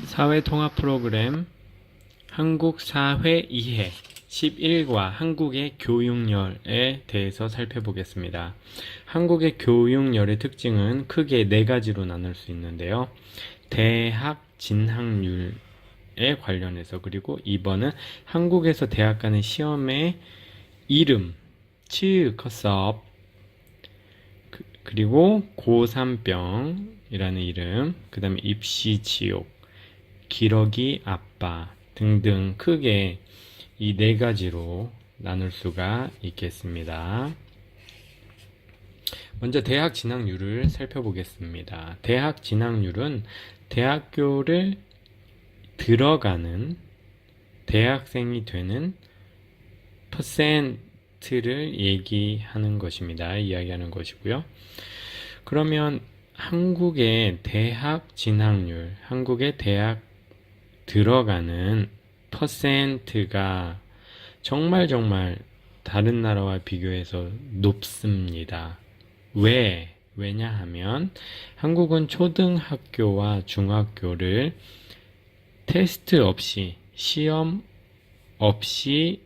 사회통합 프로그램 한국 사회 이해 11과 한국의 교육열에 대해서 살펴보겠습니다. 한국의 교육열의 특징은 크게 네 가지로 나눌 수 있는데요. 대학 진학률에 관련해서, 그리고 2번은 한국에서 대학 가는 시험의 이름, 컷업, 그리고 고3병이라는 이름, 그 다음에 입시 지옥, 기러기 아빠 등등 크게 이 네 가지로 나눌 수가 있겠습니다. 먼저 대학 진학률을 살펴보겠습니다. 대학 진학률은 대학교를 들어가는 대학생이 되는 퍼센트를 얘기하는 것입니다. 이야기하는 것이고요. 그러면 한국의 대학 진학률, 한국의 대학 들어가는 퍼센트가 정말 다른 나라와 비교해서 높습니다. 왜냐하면 한국은 초등학교와 중학교를 테스트 없이, 시험 없이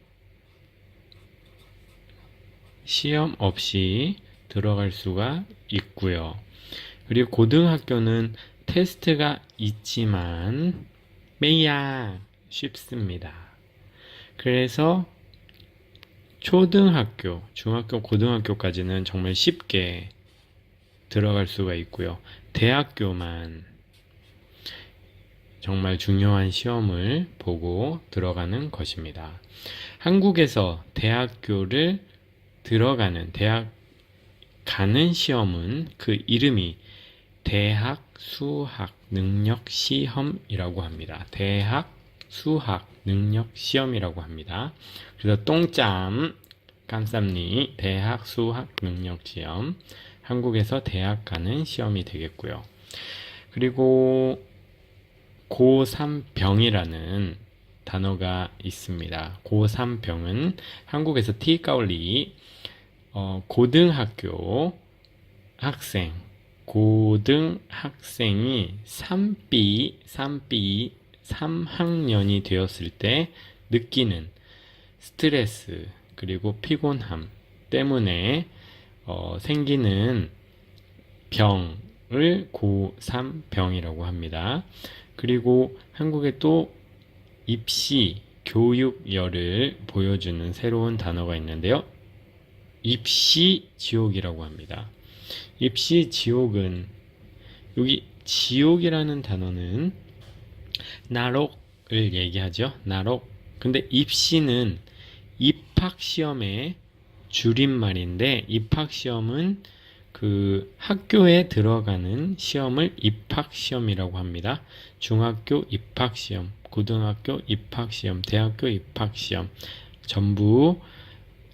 들어갈 수가 있고요. 그리고 고등학교는 테스트가 있지만 매야 쉽습니다. 그래서 초등학교, 중학교, 고등학교까지는 정말 쉽게 들어갈 수가 있고요. 대학교만 정말 중요한 시험을 보고 들어가는 것입니다. 한국에서 대학교를 들어가는, 대학 가는 시험은 그 이름이 대학 수학 능력 시험이라고 합니다. 대학 수학 능력 시험이라고 합니다. 그래서 똥짬 감쌈니 대학 수학 능력 시험, 한국에서 대학 가는 시험이 되겠고요. 그리고 고3병이라는 단어가 있습니다. 고3병은 한국에서 티까올리 고등학교 학생, 고등학생이 3학년이 되었을 때 느끼는 스트레스 그리고 피곤함 때문에 생기는 병을 고3병이라고 합니다. 그리고 한국에 또 입시 교육열을 보여주는 새로운 단어가 있는데요. 입시 지옥이라고 합니다. 입시 지옥은, 여기 지옥이라는 단어는 나록을 얘기하죠. 나록. 근데 입시는 입학시험의 줄임말인데, 입학시험은 그 학교에 들어가는 시험을 입학시험이라고 합니다. 중학교 입학시험, 고등학교 입학시험, 대학교 입학시험, 전부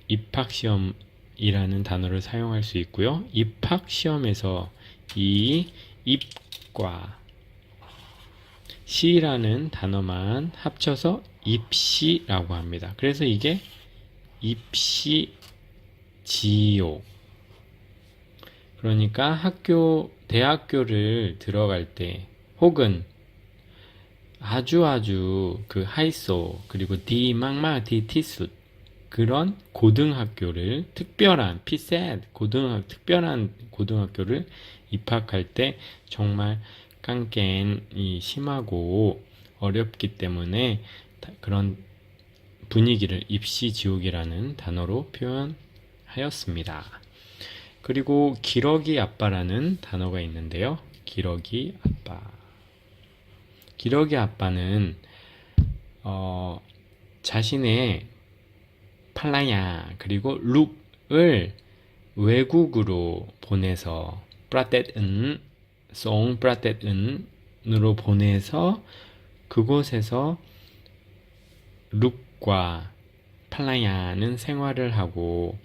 입학시험이라는 단어를 사용할 수 있고요. 입학시험에서 이 입과 시라는 단어만 합쳐서 입시라고 합니다. 그래서 이게 입시 지옥. 그러니까 대학교를 들어갈 때, 혹은 아주 그 하이소, 그리고 디 티숫, 그런 고등학교를, 특별한 피셋 특별한 고등학교를 입학할 때 정말 깡깬이 심하고 어렵기 때문에 그런 분위기를 입시지옥이라는 단어로 표현하였습니다. 그리고 기러기 아빠라는 단어가 있는데요. 기러기 아빠는 자신의 팔라야 그리고 룩을 외국으로 보내서 프라텟은으로 보내서 그곳에서 룩과 팔라야는 생활을 하고,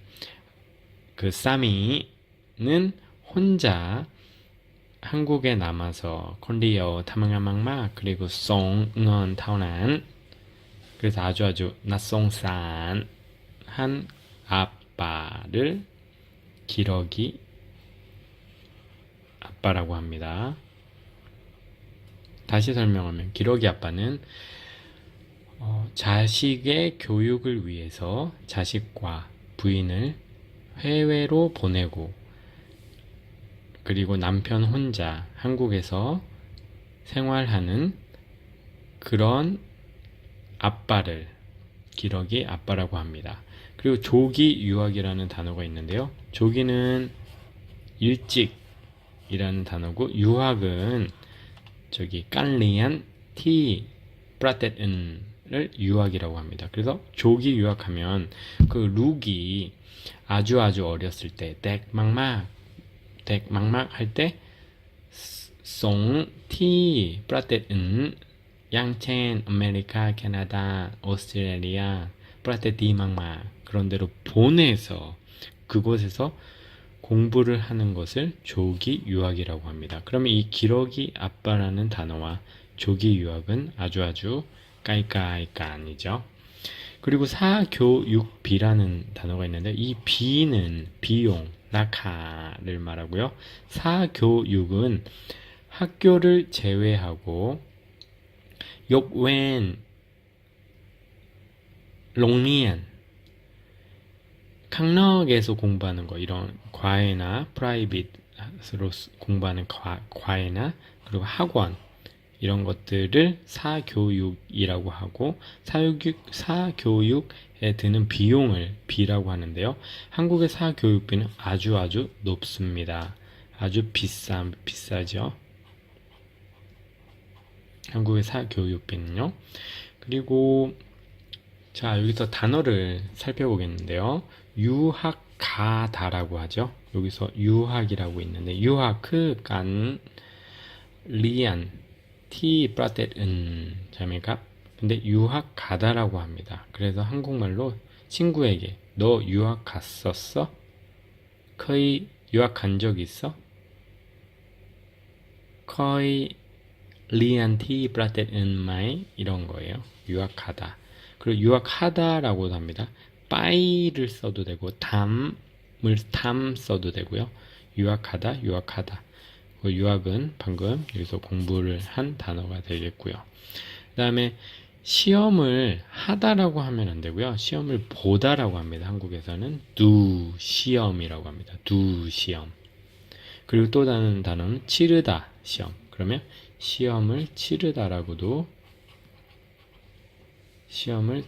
그 싸미는 혼자 한국에 남아서 콘리어 타망아망마 그리고 송은 타오난, 그래서 아주 낯송산 한 아빠를 기러기 아빠라고 합니다. 다시 설명하면 기러기 아빠는 자식의 교육을 위해서 자식과 부인을 해외로 보내고 그리고 남편 혼자 한국에서 생활하는 그런 아빠를 기러기 아빠라고 합니다. 그리고 조기 유학이라는 단어가 있는데요. 조기는 일찍이라는 단어고 유학은 저기 깔리안 티 프라테은을 유학이라고 합니다. 그래서 조기 유학하면 그 룩이 아주 어렸을 때 댁막막 할 때 송 티 프라테은 양첸 아메리카 캐나다 오스트레일리아 프라테디 막막 그런 데로 보내서 그곳에서 공부를 하는 것을 조기 유학이라고 합니다. 그러면 이 기러기 아빠라는 단어와 조기 유학은 아주 까이까이까이죠. 그리고 사교육비라는 단어가 있는데 이 비는 비용, 라카를 말하고요. 사교육은 학교를 제외하고 욕웬 롱리안 강력에서 공부하는 거 이런 과외나 프라이빗으로 공부하는 과외나 그리고 학원 이런 것들을 사교육이라고 하고 사교육에 드는 비용을 비라고 하는데요. 한국의 사교육비는 아주 높습니다. 아주 비싸죠. 한국의 사교육비는요. 그리고 자 여기서 단어를 살펴보겠는데요. 유학가다라고 하죠. 여기서 유학이라고 있는데 유학 간 리안 티 프라테은 자매가 근데 유학 가다라고 합니다. 그래서 한국말로 친구에게 너 유학 갔었어? 거의 유학 간 적 있어? 거의 리안티 프라테은 마이 이런 거예요. 유학 가다. 그리고 유학하다라고도 합니다. 빠이를 써도 되고 담을 써도 되고요. 유학하다. 유학은 방금 여기서 공부를 한 단어가 되겠고요. 그 다음에 시험을 하다라고 하면 안 되고요. 시험을 보다라고 합니다. 한국에서는 두 시험이라고 합니다. 두 시험. 그리고 또 다른 단어는 치르다 시험. 그러면 시험을 치르다라고도 시험을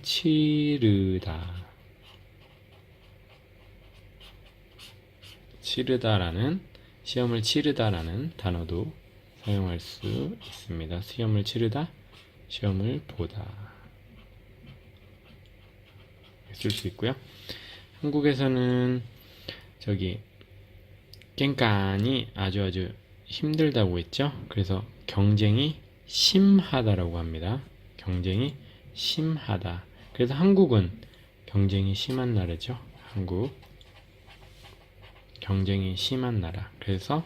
시험을 치르다라는 단어도 사용할 수 있습니다. 시험을 치르다, 시험을 보다 쓸 수 있고요. 한국에서는 저기 깽깐이 아주 힘들다고 했죠. 그래서 경쟁이 심하다라고 합니다. 경쟁이 심하다. 그래서 한국은 경쟁이 심한 나라죠. 한국 경쟁이 심한 나라. 그래서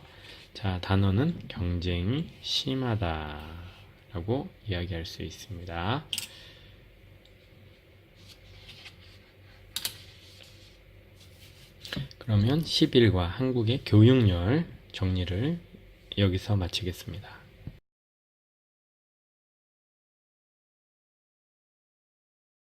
자 단어는 경쟁이 심하다라고 이야기할 수 있습니다. 그러면 11과 한국의 교육열 정리를 여기서 마치겠습니다.